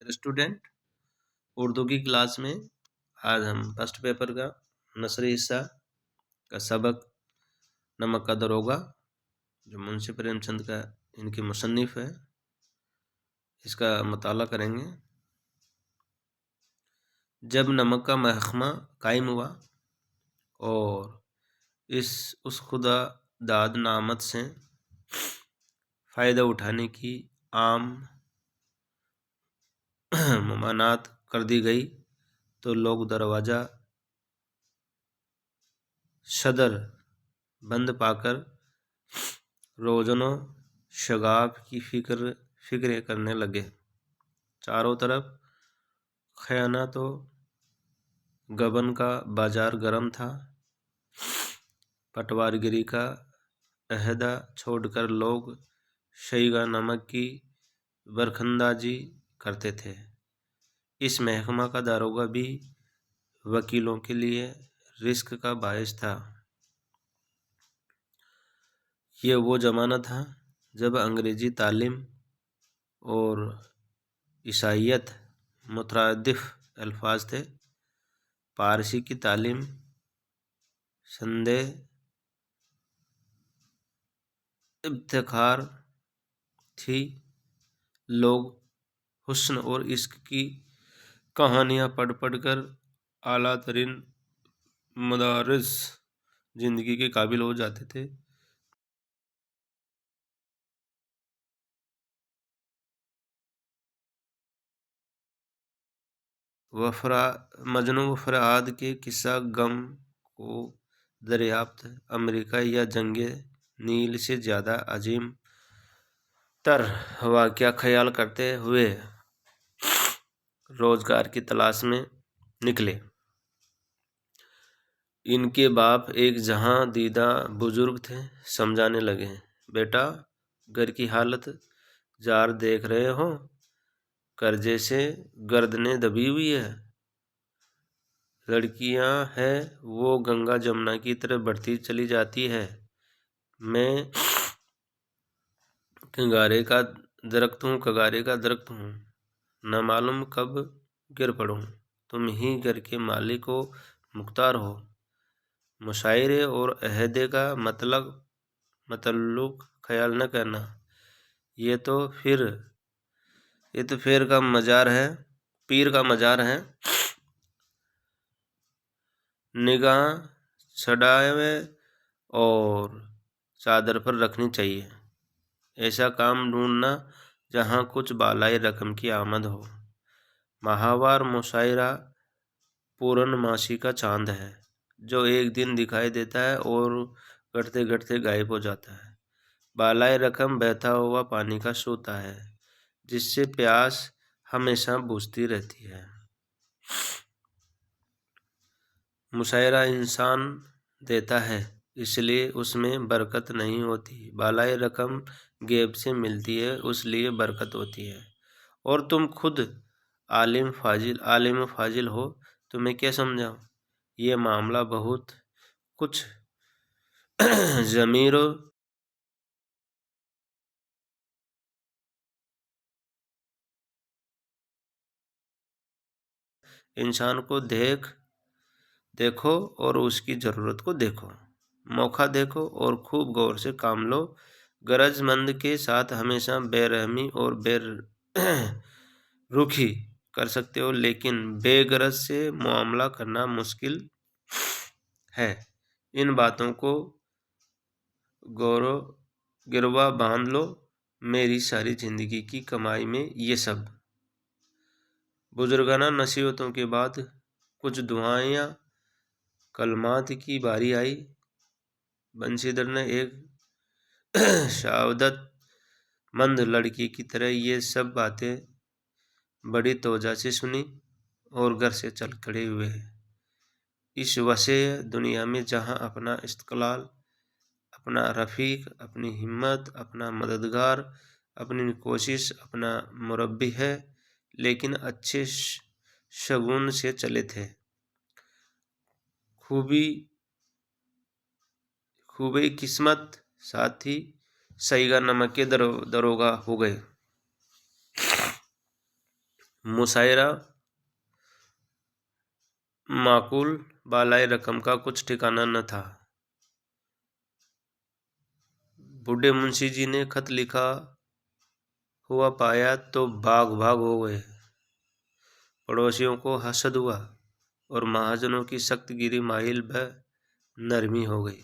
Student, Urdu की class में आज हम फर्स्ट पेपर का नसरी हिस्सा का सबक नमक का दरोगा, जो मुंशी प्रेमचंद का इनकी मुसन्निफ है, इसका मताला करेंगे। जब नमक का महकमा कायम हुआ और उस खुदा दाद नामत से फ़ायदा उठाने की आम मुमानात कर दी गई, तो लोग दरवाज़ा सदर बंद पाकर रोज़नो शगाफ की फिक्र करने लगे। चारों तरफ खयानत तो गबन का बाजार गर्म था। पटवारगिरी का अहदा छोड़कर लोग शईगा नमक की बरखंदाजी करते थे। इस महकमा का दारोगा भी वकीलों के लिए रिस्क का बायस था। ये वो ज़माना था जब अंग्रेज़ी तालीम और ईसाइयत मुतरादिफ अल्फाज थे। पारसी की तालीम संदेह इफ्तिखार थी। लोग हुस्न और इश्क की कहानियाँ पढ़ कर आला तरीन मदारिस ज़िंदगी के काबिल हो जाते थे। मजनू व फरहाद के किस्सा गम को दरियाफ्त अमेरिका या जंगे नील से ज़्यादा अजीम तर वाक़या ख्याल करते हुए रोज़गार की तलाश में निकले। इनके बाप एक जहां दीदा बुजुर्ग थे। समझाने लगे, बेटा, घर की हालत जार देख रहे हो, कर्जे से गर्दनें दबी हुई है। लड़कियां हैं वो गंगा जमुना की तरफ बढ़ती चली जाती है। मैं कगारे का दरख्त हूँ, न मालूम कब गिर पड़ूँ। तुम ही घर के मालिक हो, मुख्तार हो। मुशायरे और अहदे का मतल्लुक ख्याल न करना। ये तो फिर का मजार है, पीर का मजार है। निगाह छड़ावे और चादर पर रखनी चाहिए। ऐसा काम ढूंढना जहाँ कुछ बालाई रकम की आमद हो। माहवार मुशायरा पूर्णमासी का चांद है, जो एक दिन दिखाई देता है और घटते घटते गायब हो जाता है। बालाई रकम बहता हुआ पानी का सोता है, जिससे प्यास हमेशा बुझती रहती है। मुशायरा इंसान देता है, इसलिए उसमें बरकत नहीं होती। बालाई रकम गैब से मिलती है, उसलिए बरकत होती है। और तुम खुद आलिम फाजिल हो, तुम्हें क्या समझाऊं? ये मामला बहुत कुछ ज़मीर इंसान को देखो और उसकी ज़रूरत को देखो। मौका देखो और खूब गौर से काम लो। गरजमंद के साथ हमेशा बेरहमी और रुखी कर सकते हो, लेकिन बेगरज से मामला करना मुश्किल है। इन बातों को गिरवा बांध लो। मेरी सारी जिंदगी की कमाई में ये सब। बुजुर्गाना नसीहतों के बाद कुछ दुआएं या कलमात की बारी आई। बंशीधर ने एक शावदत मंद लड़की की तरह ये सब बातें बड़ी तवज्जो से सुनी और घर से चल खड़े हुए। इस वसे दुनिया में जहाँ अपना इस्तक़लाल, अपना रफ़ीक, अपनी हिम्मत, अपना मददगार, अपनी कोशिश, अपना मुरब्बी है, लेकिन अच्छे शगुन से चले थे। खूबी किस्मत साथ ही सईगा नमक के दरोगा हो गए। मुशायरा माकूल बालाई रकम का कुछ ठिकाना न था। बूढ़े मुंशी जी ने खत लिखा हुआ पाया तो भाग भाग हो गए। पड़ोसियों को हसद हुआ और महाजनों की सख्त गिरी माहिल व नरमी हो गई।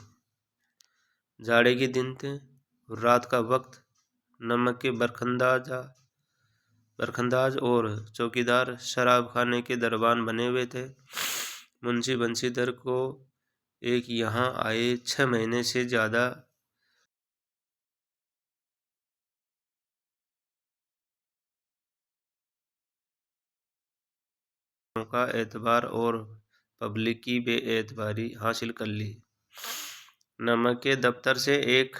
जाड़े के दिन थे, रात का वक्त। नमक के बरखंदाज और चौकीदार शराब खाने के दरबान बने हुए थे। मुंशी बंशीधर को एक यहाँ आए 6 महीने से ज़्यादा का एतबार और पब्लिक की बेएतबारी हासिल कर ली। नमक के दफ्तर से एक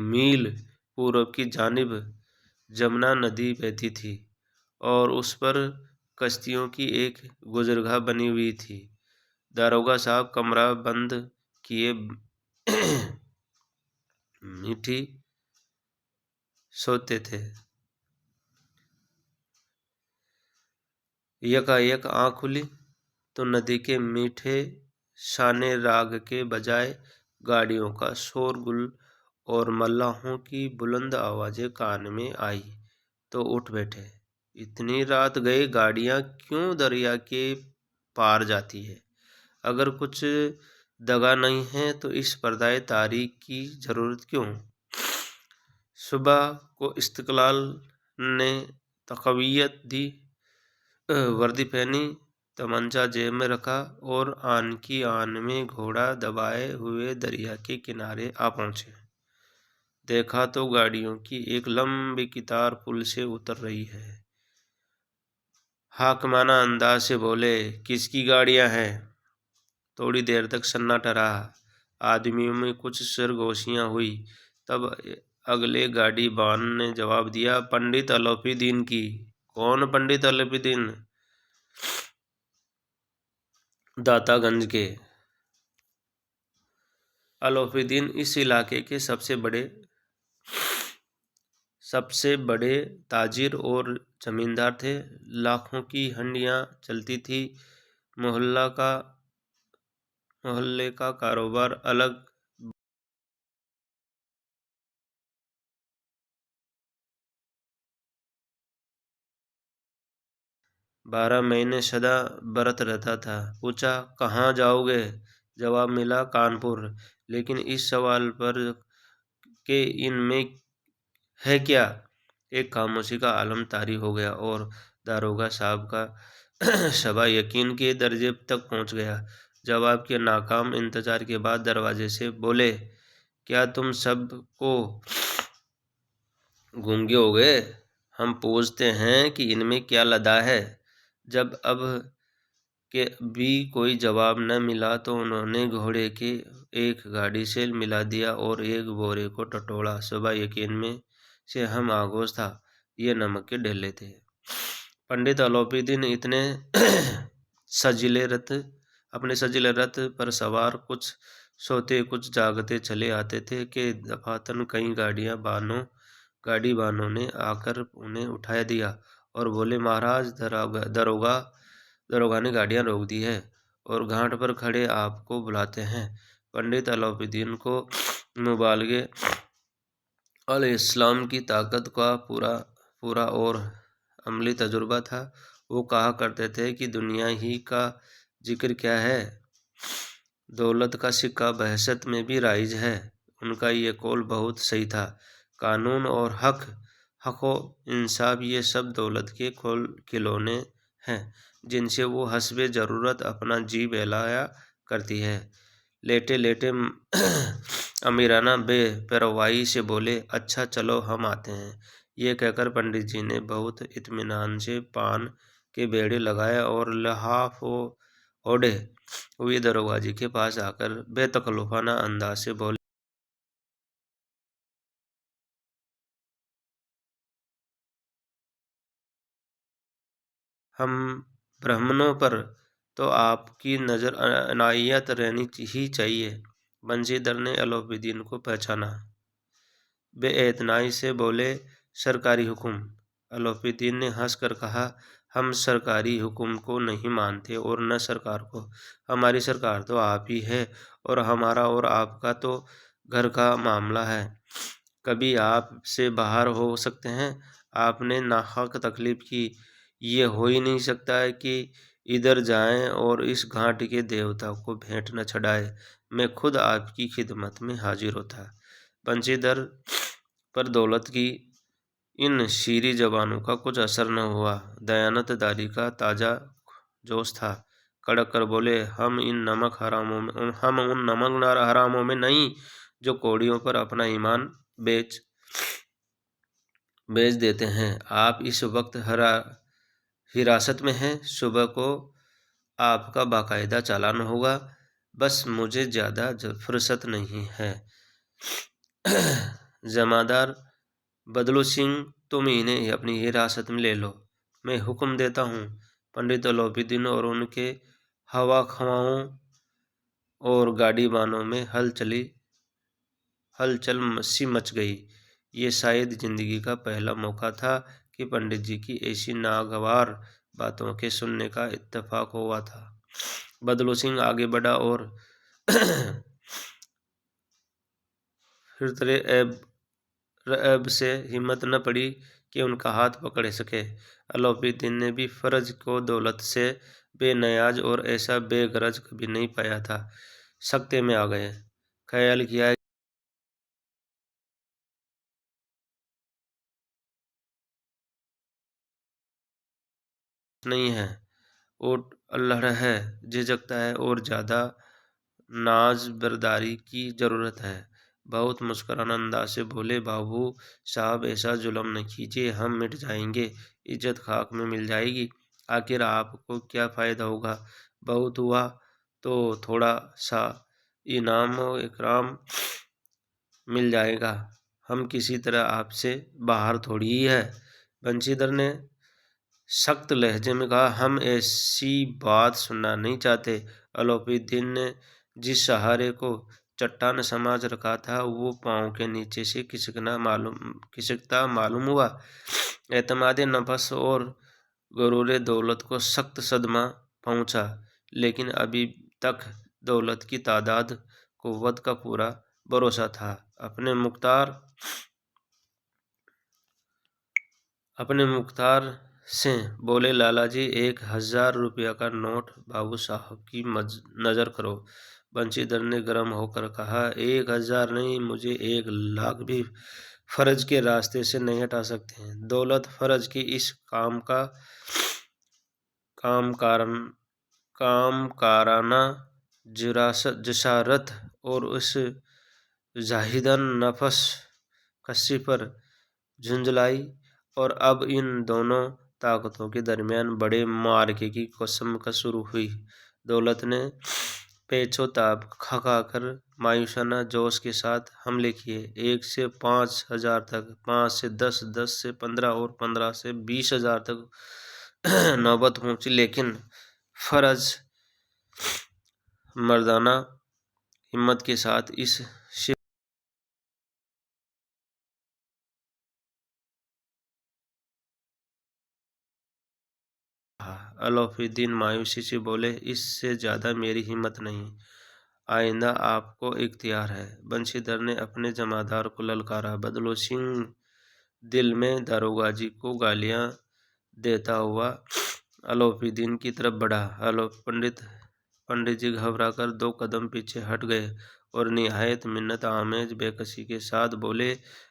मील पूर्व की जानिब जमुना नदी बहती थी और उस पर कश्तियों की एक गुजरगाह बनी हुई थी। दारोगा साहब कमरा बंद किए मीठी सोते थे। यकायक आँख खुली तो नदी के मीठे शाने राग के बजाय गाड़ियों का शोरगुल और मल्लाहों की बुलंद आवाज़ें कान में आई तो उठ बैठे। इतनी रात गए गाड़ियाँ क्यों दरिया के पार जाती है? अगर कुछ दगा नहीं है तो इस पर्दाए तारीख की ज़रूरत क्यों? सुबह को इस्तिकलाल ने तक़वियत दी, वर्दी पहनी, तमंचा जेब में रखा और आन की आन में घोड़ा दबाए हुए दरिया के किनारे आ पहुँचे। देखा तो गाड़ियों की एक लंबी कतार पुल से उतर रही है। हाकिमाना अंदाज से बोले, किसकी गाड़ियाँ हैं? थोड़ी देर तक सन्नाटा रहा। आदमियों में कुछ सरगोशियाँ हुई। तब अगले गाड़ी बान ने जवाब दिया, पंडित अलौफीदीन की। कौन पंडित अलौफीदीन? दातागंज के। अलौफीदीन इस इलाके के सबसे बड़े ताजिर और जमींदार थे। लाखों की हंडियाँ चलती थी। मोहल्ले का कारोबार अलग 12 महीने सदा बरत रहता था। पूछा, कहाँ जाओगे? जवाब मिला, कानपुर। लेकिन इस सवाल पर के इनमें है क्या? एक खामोशी का आलम तारी हो गया और दारोगा साहब का शबा यकीन के दर्जे तक पहुंच गया। जवाब के नाकाम इंतजार के बाद दरवाजे से बोले, क्या तुम सब को गूंगे हो गए? हम पूछते हैं कि इनमें क्या लदा है। जब अब के भी कोई जवाब न मिला तो उन्होंने घोड़े के एक गाड़ी से मिला दिया और एक बोरे को टटोला। सुबह यकीन में से हम आगोश था, ये नमक के ढेले थे। पंडित अलौफीदीन अपने सजीले रथ पर सवार कुछ सोते कुछ जागते चले आते थे कि दफातन कई गाड़ी बानों ने आकर उन्हें उठा दिया और बोले, महाराज दरोगा ने गाड़ियाँ रोक दी है और घाट पर खड़े आपको बुलाते हैं। पंडित अलौफीदीन को मुबालगे अल इस्लाम की ताकत का पूरा और अमली तजुर्बा था। वो कहा करते थे कि दुनिया ही का जिक्र क्या है, दौलत का सिक्का बहशत में भी राइज है। उनका ये कौल बहुत सही था। कानून और हक व इंसाफ ये सब दौलत के खिलौने हैं जिनसे वो हस्बे ज़रूरत अपना जी बहलाया करती है। लेटे लेटे अमीराना बेपरवाही से बोले, अच्छा चलो हम आते हैं। ये कहकर पंडित जी ने बहुत इत्मीनान से पान के बेड़े लगाए और लहाफ ओढ़े हुए दरोगा जी के पास आकर बेतकल्लुफ़ाना अंदाज से बोले, हम ब्राह्मणों पर तो आपकी नज़र अनायत रहनी ही चाहिए। बंशीधर ने अलौफीदीन को पहचाना। बेएतनाई से बोले, सरकारी हुक्म। अलोपीदीन ने हंसकर कहा, हम सरकारी हुक्म को नहीं मानते और न सरकार को। हमारी सरकार तो आप ही है और हमारा और आपका तो घर का मामला है। कभी आप से बाहर हो सकते हैं। आपने नाहक तकलीफ की। ये हो ही नहीं सकता है कि इधर जाएं और इस घाट के देवता को भेंट न चढ़ाए। मैं खुद आपकी खिदमत में हाजिर होता। बंशीधर पर दौलत की इन शीरी जबानों का कुछ असर न हुआ। दयानत दारी का ताजा जोश था। कड़क कर बोले, हम उन नमक हरामों में नहीं जो कौड़ियों पर अपना ईमान बेच देते हैं। आप इस वक्त हिरासत में हैं। सुबह को आपका बाकायदा चालान होगा। बस मुझे ज़्यादा फुर्सत नहीं है। जमादार बदलू सिंह, तुम इन्हें अपनी हिरासत में ले लो। मैं हुक्म देता हूँ। पंडित अलोपीदीन और उनके हवा खवाओं और गाड़ी बानों में हलचल सी मच गई। ये शायद जिंदगी का पहला मौका था कि पंडित जी की ऐसी नागवार बातों के सुनने का इत्तेफाक हुआ था। बदलू सिंह आगे बढ़ा और फिर रएब से हिम्मत न पड़ी कि उनका हाथ पकड़ सके। अलोपीदीन ने भी फर्ज को दौलत से बेनियाज और ऐसा बेगरज कभी नहीं पाया था। सख्ते में आ गए। ख्याल किया नहीं है, ओट अल्हड़ है, झिझकता है और ज़्यादा नाज बर्दारी की ज़रूरत है। बहुत मुस्कुराना अंदाज से बोले, बाबू साहब ऐसा जुल्म न कीजिए, हम मिट जाएंगे, इज्जत खाक में मिल जाएगी। आखिर आपको क्या फ़ायदा होगा? बहुत हुआ तो थोड़ा सा इनाम व इकराम मिल जाएगा। हम किसी तरह आपसे बाहर थोड़ी ही है। बंशीधर ने सख्त लहजे में कहा, हम ऐसी बात सुनना नहीं चाहते। अलोपीदीन ने जिस सहारे को चट्टान समझ रखा था वो पाँव के नीचे से खिसकता मालूम हुआ। एतमादे नफस और गरूरे दौलत को सख्त सदमा पहुंचा, लेकिन अभी तक दौलत की तादाद कुव्वत का पूरा भरोसा था। अपने मुख्तार से बोले, लाला जी 1000 रुपया का नोट बाबू साहब की नज़र करो। बंशीधर ने गर्म होकर कहा, 1000 नहीं, मुझे 1 लाख भी फर्ज के रास्ते से नहीं हटा सकते हैं। दौलत फर्ज की इस काम काराना जसारत और उस जाहिदन नफस कसी पर झुंझलाई, और अब इन दोनों ताकतों के दरमियान बड़े मार्के की कसम शुरू हुई। दौलत ने पेचोताप खाकर मायूसाना जोश के साथ हमले किए। 1 से 5000 तक, 5 से 10, 10 से 15 और 15 से 20,000 तक नौबत पहुंची, लेकिन फर्ज मर्दाना हिम्मत के साथ इस अलोपीदीन मायूसी से बोले, इससे ज़्यादा मेरी हिम्मत नहीं। आइंदा आपको इख्तियार है। बंशीधर ने अपने जमादार को ललकारा। बदलू सिंह दिल में दारोगा जी को गालियां देता हुआ अलोपीदीन की तरफ बढ़ा। पंडित जी घबराकर 2 कदम पीछे हट गए और निहायत मिन्नत आमेज बेकसी के साथ बोले,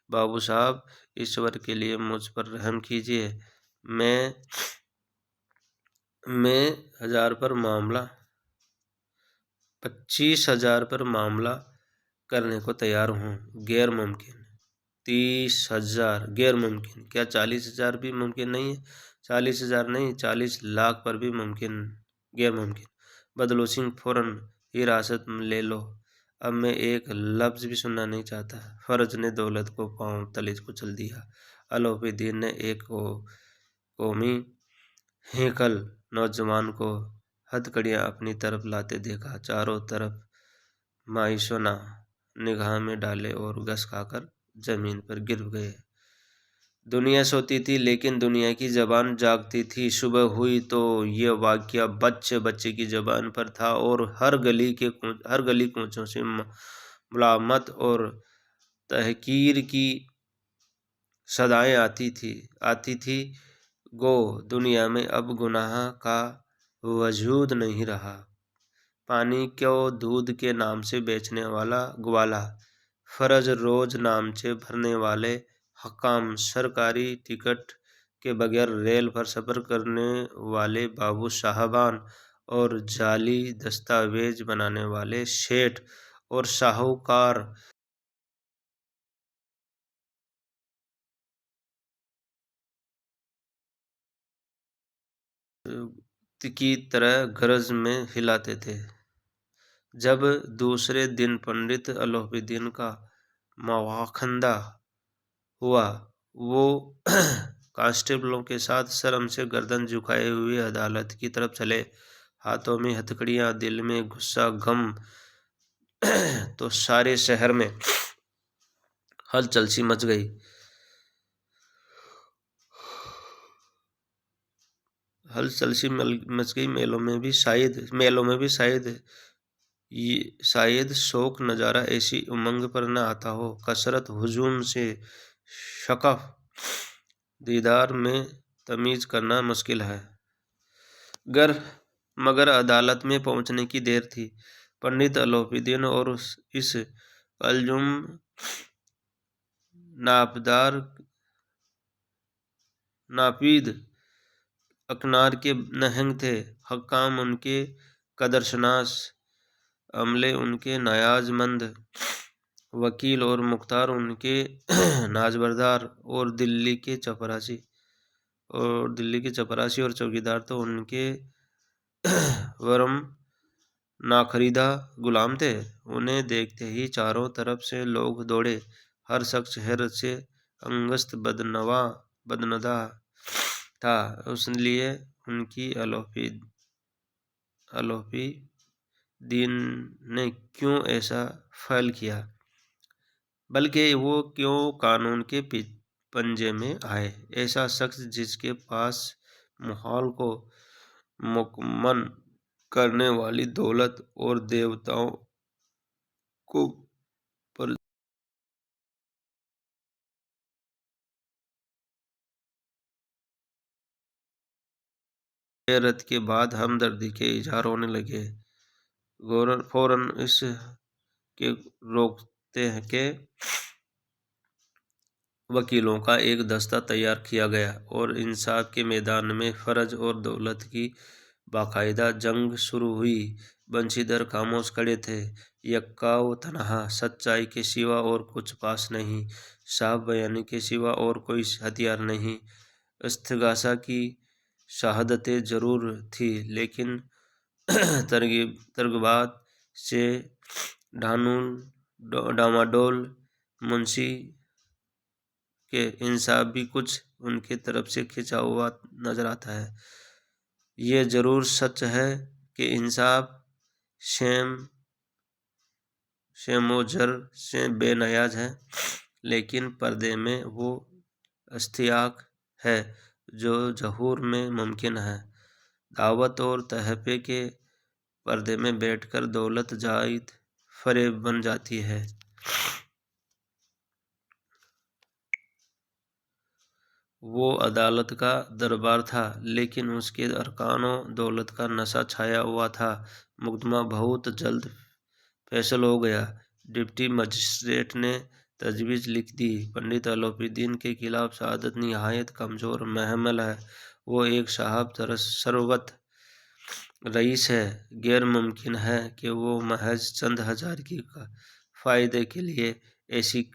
बाबू साहब, ईश्वर के लिए मुझ पर रहम कीजिए। मैं 1000 पर मामला 25,000 पर मामला करने को तैयार हूँ। गैर मुमकिन। 30,000 गैर मुमकिन। क्या 40,000 भी मुमकिन नहीं है? 40,000 नहीं, 40 लाख पर भी गैर मुमकिन। बदलू सिंह, फौरन हिरासत में ले लो। अब मैं एक लफ्ज़ भी सुनना नहीं चाहता। फर्ज ने दौलत को पांव तले कुचल दिया। अलोपीदीन ने एक कौमी हेकल नौजवान को हथकड़ियाँ अपनी तरफ लाते देखा। चारों तरफ मायूसना निगाह में डाले और घस खाकर जमीन पर गिर गए। दुनिया सोती थी लेकिन दुनिया की जबान जागती थी। सुबह हुई तो ये वाकया बच्चे बच्चे की जबान पर था और हर गली कूचों से मुलामत और तहकीर की सदाएं आती थी। गो दुनिया में अब गुनाह का वजूद नहीं रहा। पानी को दूध के नाम से बेचने वाला ग्वाला, फर्ज रोज नामचे भरने वाले हकाम, सरकारी टिकट के बगैर रेल पर सफर करने वाले बाबू साहबान और जाली दस्तावेज बनाने वाले सेठ और साहूकार की तरह गरज में हिलाते थे। जब दूसरे दिन पंडित अलोपीदीन का मवाखंदा हुआ, वो कांस्टेबलों के साथ शर्म से गर्दन झुकाए हुए अदालत की तरफ चले, हाथों में हथकड़ियां, दिल में गुस्सा गम। तो सारे शहर में हलचल सी मच गई। मच गई। मेलों में भी शायद शौक नज़ारा ऐसी उमंग पर न आता हो। कसरत हुजूम से शकफ दीदार में तमीज़ करना मुश्किल है। मगर अदालत में पहुंचने की देर थी। पंडित अलोपीदीन और इस अलजुम नापीद अकनार के नहंग थे। हक्काम उनके कदरशनास, अमले उनके नायाजमंद, वकील और मुख्तार उनके नाजबरदार, और दिल्ली के चपरासी और चौकीदार तो उनके वरम नाखरीदा गुलाम थे। उन्हें देखते ही चारों तरफ से लोग दौड़े। हर शख्स हैरत से अंगस्त बदनदा था। इसलिए उनकी अलोपी दीन ने क्यों ऐसा फ़ैल किया, बल्कि वो क्यों कानून के पंजे में आए। ऐसा शख्स जिसके पास माहौल को मुकम्मल करने वाली दौलत और देवताओं को पर हैरत के बाद हमदर्दी के इजहार होने लगे। फौरन इस के रोकते हैं कि वकीलों का एक दस्ता तैयार किया गया और इंसाफ के मैदान में फर्ज और दौलत की बाकायदा जंग शुरू हुई। बंशीधर खामोश खड़े थे, यक्का व तनहा, सच्चाई के सिवा और कुछ पास नहीं, साफ बयानी के सिवा और कोई हथियार नहीं। इस्तिगासा की शहादतें जरूर थी, लेकिन तरगबात से डामाडोल मुंशी के इंसाफ भी कुछ उनकी तरफ से खिंचा हुआ नजर आता है। ये जरूर सच है कि इंसाफ शेमोजर से बेनियाज है, लेकिन पर्दे में वो इश्तियाक है जो ज़हूर में मुमकिन है। दावत और तहफ़े के पर्दे में बैठकर दौलत जायद फरेब बन जाती है। वो अदालत का दरबार था, लेकिन उसके अरकानों दौलत का नशा छाया हुआ था। मुकदमा बहुत जल्द फैसल हो गया। डिप्टी मजिस्ट्रेट ने तजवीज़ लिख दी। पंडित अलोपीदीन के खिलाफ शहादत निहायत कमज़ोर महमल है। वो एक साहब सरवत रईस है। गैर मुमकिन है कि वो महज चंद हजार की फ़ायदे के लिए ऐसी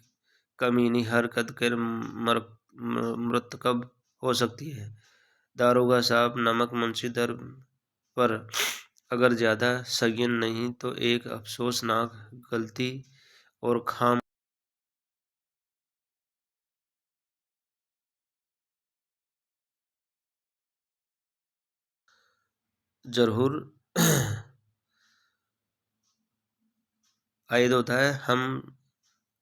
कमीनी हरकत कर मरतकब हो सकती है। दारोगा साहब, नमक मुंशीधर पर अगर ज़्यादा संगीन नहीं तो एक अफसोसनाक गलती और खाम जरूर आयद होता है। हम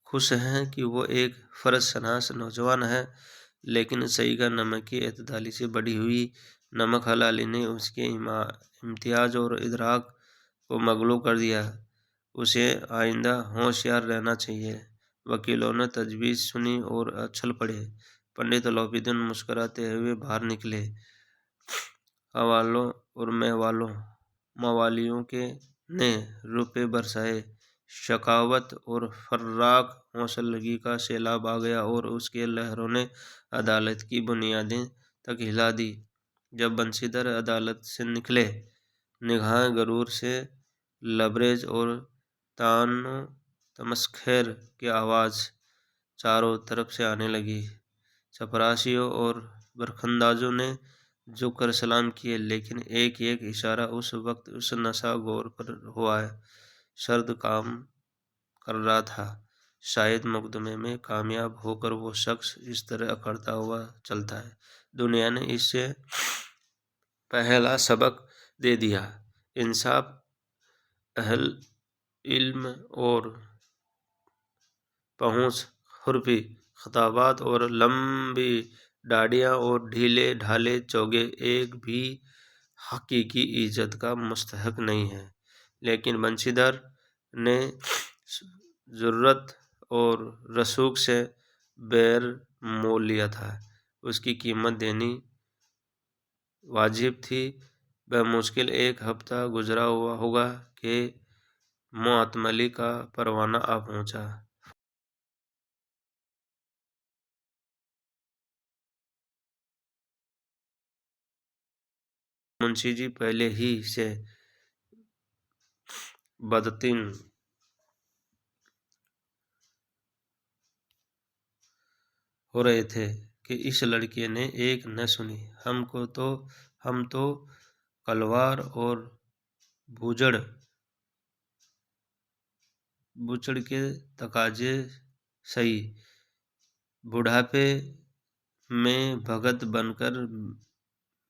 खुश हैं कि वो एक फ़र्ज शनास नौजवान है लेकिन सही का नमक की एतदाली से बढ़ी हुई नमक हलाली ने उसके इम्तियाज और इदराक को मगलूब कर दिया। उसे आइंदा होशियार रहना चाहिए। वकीलों ने तजवीज़ सुनी और अच्छल पड़े। पंडित लोपीदीन मुस्कुराते हुए बाहर निकले। हवालों और मवालियों के ने रुपए बरसाए। शकावत और फर्राक हौसलगी का सैलाब आ गया और उसके लहरों ने अदालत की बुनियादें तक हिला दी। जब बंशीधर अदालत से निकले, निगाहें गरूर से लबरेज और तानो तमस्खैर की आवाज़ चारों तरफ से आने लगी। चपरासियों और बरखंदाजों ने झुककर सलाम किए, लेकिन एक एक इशारा उस वक्त उस नशा गौर पर हुआ सर्द काम कर रहा था। शायद मुकदमे में कामयाब होकर वो शख्स इस तरह अकड़ता हुआ चलता है। दुनिया ने इससे पहला सबक दे दिया। इंसाफ, अहल इल्म और पहुँच, खुरपी, खताबात और लंबी दाढ़ियाँ और ढीले ढाले चोगे एक भी हकीकी इज्जत का मुस्तहक नहीं है। लेकिन बंशीधर ने जुर्रत और रसूख से बैर मोल लिया था। उसकी कीमत देनी वाजिब थी। बमुश्किल एक हफ्ता गुजरा हुआ होगा कि मुअत्तमली का परवाना आ पहुंचा। मुंशी जी पहले ही से बदतीन हो रहे थे कि इस लड़के ने एक न सुनी। हम तो कलवार और बूचड़ के तकाजे सही, बुढ़ापे में भगत बनकर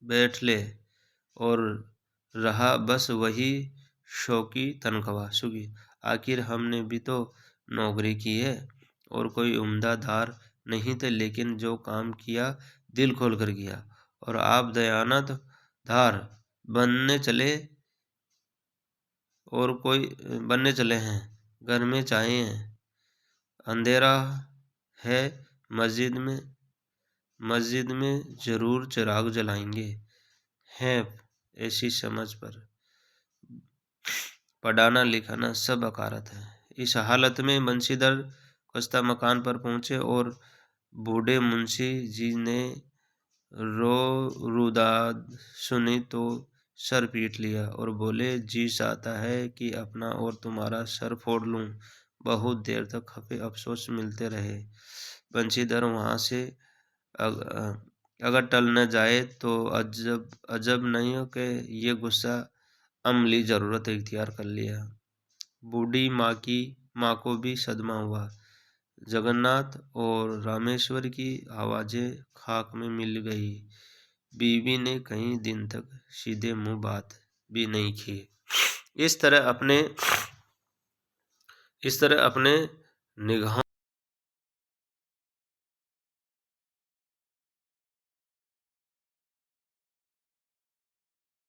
बैठ ले और रहा बस वही शौकी तनख्वाह सुगी। आखिर हमने भी तो नौकरी की है और कोई उम्दा धार नहीं थे, लेकिन जो काम किया दिल खोल कर किया। और आप दयानत धार बनने चले और कोई बनने चले हैं। घर में चाहे अंधेरा है, मस्जिद में जरूर चिराग जलाएंगे हैं। ऐसी समझ पर पढ़ाना लिखाना सब अकारत है। इस हालत में बंशीधर खस्ता मकान पर पहुंचे और बूढ़े मुंशी जी ने रुदाद सुनी तो सर पीट लिया और बोले, जी चाहता है कि अपना और तुम्हारा सर फोड़ लूं। बहुत देर तक खफे अफसोस मिलते रहे। बंशीधर वहां से अगर टल न जाए तो अजब नहीं हो कि ये गुस्सा अमली जरूरत इख्तियार कर लिया। बूढ़ी माँ को भी सदमा हुआ। जगन्नाथ और रामेश्वर की आवाजें खाक में मिल गई। बीवी ने कई दिन तक सीधे मुंह बात भी नहीं की। इस तरह अपने निगाहों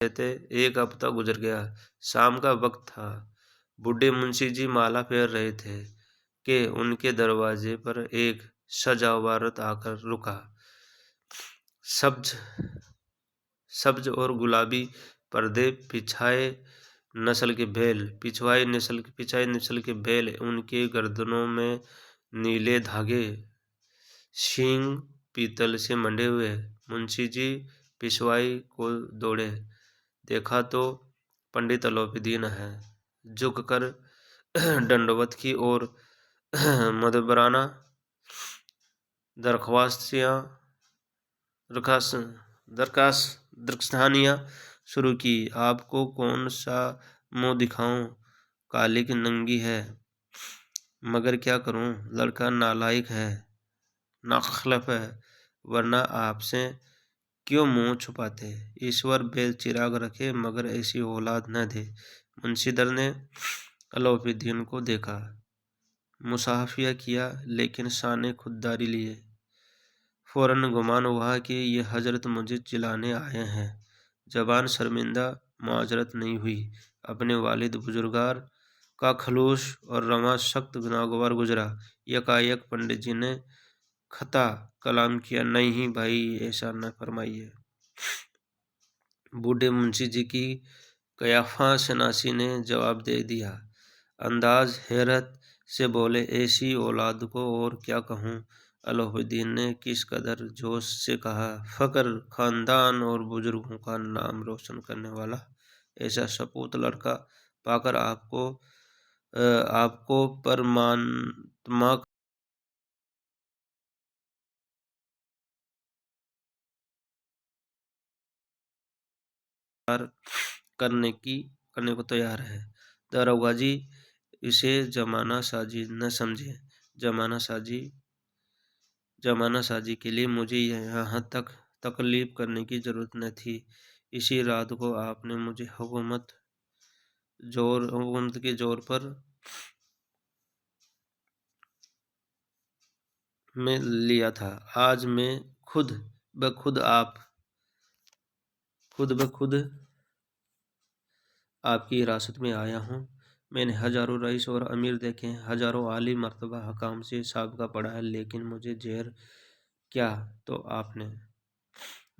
थे। एक हफ्ता गुजर गया। शाम का वक्त था। बूढ़े मुंशी जी माला फेर रहे थे कि उनके दरवाजे पर एक सजा हुआ रथ आकर रुका। सब्ज और गुलाबी पर्दे पिछाए नस्ल के बैल, उनके गर्दनों में नीले धागे, सींग पीतल से मंडे हुए। मुंशी जी पिछवाई को दौड़े। देखा तो पंडित लोपीदीन है। झुक कर दंडवत की और मदबराना दरखास्तानियाँ शुरू की। आपको कौन सा मुंह दिखाऊं? कालिक नंगी है, मगर क्या करूं? लड़का नालायक है, नाखलफ है, वरना आपसे क्यों मुंह छुपाते? ईश्वर बेचिराग रखे, मगर ऐसी औलाद न दे। मुंशीधर ने अलाउद्दीन को देखा, मुसाफिया किया, लेकिन शाने खुददारी लिए। फौरन गुमान हुआ कि ये हजरत मुझे चिल्लाने आए हैं। जबान शर्मिंदा माजरत नहीं हुई। अपने वालिद बुजुर्गार का खलूस और रमा सख्त नागवार गुजरा। यकायक पंडित जी ने खता कलाम किया, नहीं भाई, ऐसा न फरमाइए। बूढ़े मुंशी जी की कयाफा शनासी ने जवाब दे दिया। अंदाज हैरत से बोले, ऐसी औलाद को और क्या कहूँ। अलाउद्दीन ने किस कदर जोश से कहा, फकर खानदान और बुजुर्गों का नाम रोशन करने वाला ऐसा सपूत लड़का पाकर आपको परमात्मा करने को तैयार है। दारोगा जी, इसे जमाना साजी न समझे। जमाना साजी के लिए मुझे यहाँ तक तकलीफ करने की जरूरत न थी। इसी रात को आपने मुझे हुकूमत के जोर पर में लिया था। आज मैं खुद ब खुद आपकी हिरासत में आया हूँ। मैंने हजारों रईस और अमीर देखे हैं, हजारों आली मर्तबा हकाम से साबका पढ़ा है, लेकिन मुझे जहर क्या तो आपने।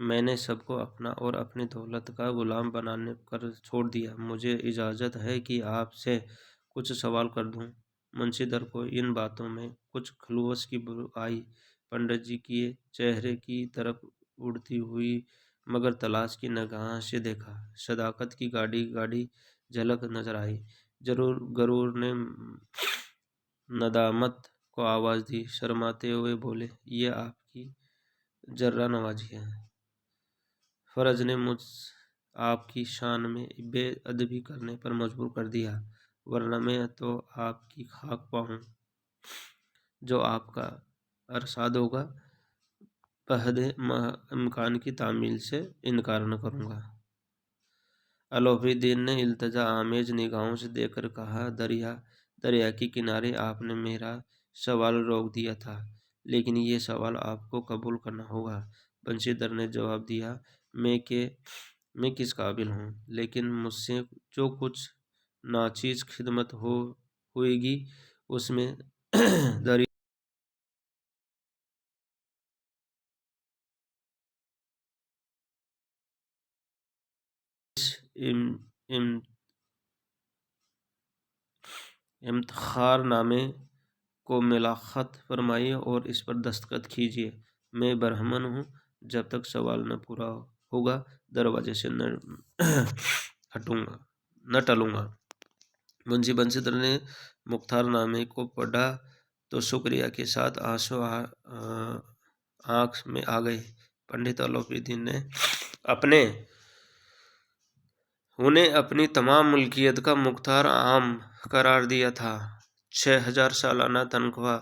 मैंने सबको अपना और अपनी दौलत का गुलाम बनाने कर छोड़ दिया। मुझे इजाज़त है कि आपसे कुछ सवाल कर दूं। मुंशीदर को इन बातों में कुछ खलूस की बू आई। पंडित जी के चेहरे की तरफ उड़ती हुई मगर तलाश की निगाह से देखा। सदाकत की गाड़ी गाड़ी झलक नजर आई। जरूर गरूर ने नदामत को आवाज़ दी। शर्माते हुए बोले, ये आपकी जर्रा नवाजी है। फरज ने मुझ आपकी शान में बेअदबी करने पर मजबूर कर दिया, वरना मैं तो आपकी खाक पाऊँ। जो आपका अरसाद होगा, पहदे इम्कान की तामील से इनकार न करूँगा। अलाउद्दीन ने इल्तजा आमेज निगाहों से देखकर कहा, दरिया के किनारे आपने मेरा सवाल रोक दिया था, लेकिन ये सवाल आपको कबूल करना होगा। बंशीधर ने जवाब दिया, मैं किस काबिल हूँ, लेकिन मुझसे जो कुछ नाचीज खिदमत होएगी उसमें दरिया इम, इम, इम्तिखारनामे को मिलाखत फरमाइए और इस पर दस्तखत कीजिए। मैं बरहमन हूँ। जब तक सवाल न पूरा होगा, दरवाजे से हटूंगा न टलूंगा। मुंशी बंशीधर ने मुख्तारनामे को पढ़ा तो शुक्रिया के साथ आंसू आँख में आ गए। पंडित अलाउद्दीन ने उन्हें अपनी तमाम मुल्कियत का मुख्तार आम करार दिया था। 6,000 सालाना तनख्वाह,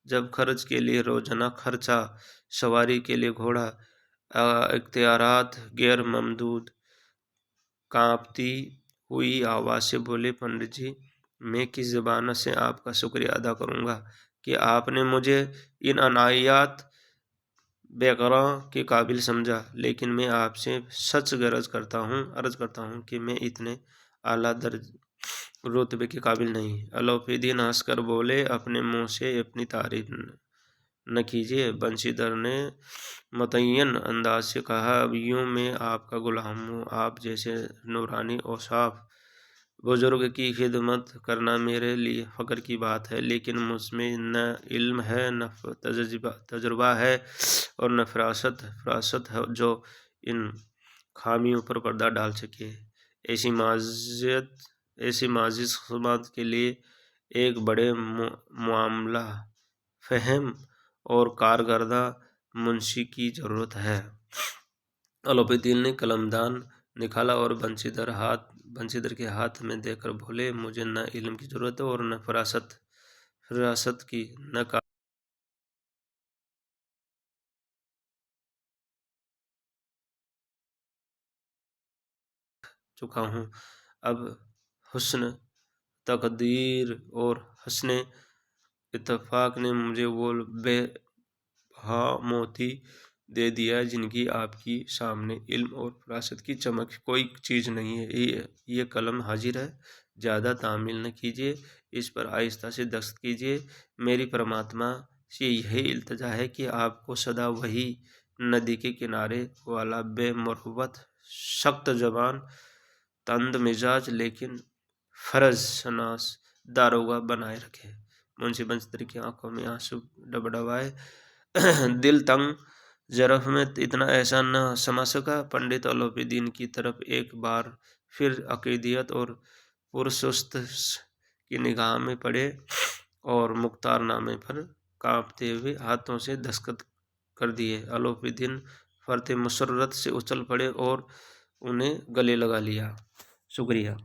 जब खर्च के लिए रोजाना खर्चा, सवारी के लिए घोड़ा, इख्तियारात गैर ममदूद। कांपती हुई आवाज़ से बोले, पंडित जी, मैं किस ज़बान से आपका शुक्रिया अदा करूँगा कि आपने मुझे इन अनायात बेक़रां के काबिल समझा। लेकिन मैं आपसे सच अर्ज करता हूँ कि मैं इतने आला दर्ज रुतबे के काबिल नहीं। अलाउद्दीन हंसकर बोले, अपने मुंह से अपनी तारीफ न कीजिए। बंशीधर ने मुतय्यन अंदाज से कहा, अब यूँ मैं आपका गुलाम हूँ। आप जैसे नूरानी औसाफ बुजुर्ग की खिदमत करना मेरे लिए फ़ख्र की बात है, लेकिन मुझमें न इल्म है, न तजुर्बा है और न फरासत है जो इन खामियों पर पर्दा डाल सके। ऐसी माजिज़ खिदमत के लिए एक बड़े मामला फ़हम और कारकर्दा मुंशी की ज़रूरत है। अलाउद्दीन ने कलमदान निकाला और बंशीधर के हाथ में देकर बोले, मुझे न इल्म की ज़रूरत है और न फरासत की, न चुका हूँ। अब हुस्न तकदीर और हस्ने इत्तफाक ने मुझे वो हाँ मोती दे दिया, जिनकी आपकी सामने इल्म और फरासत की चमक कोई चीज़ नहीं है। ये कलम हाजिर है, ज़्यादा तामील न कीजिए, इस पर आहिस्ता से दस्तखत कीजिए। मेरी परमात्मा से यही इल्तिजा है कि आपको सदा वही नदी के किनारे वाला बेमुरवत, सख्त ज़बान, तंद मिजाज लेकिन फर्ज शनास दारोगा बनाए रखे। मुंशी बंसरी की आंखों में आंसू डबडबाए। दिल तंग ज़रफ़ में इतना एहसान न समा सका। पंडित अलोपीदीन की तरफ एक बार फिर अकीदियत और पुरसुस्त की निगाह में पड़े और मुख्तारनामे पर कांपते हुए हाथों से दस्तखत कर दिए। अलोपीदीन फरते मुसर्रत से उछल पड़े और उन्हें गले लगा लिया। शुक्रिया।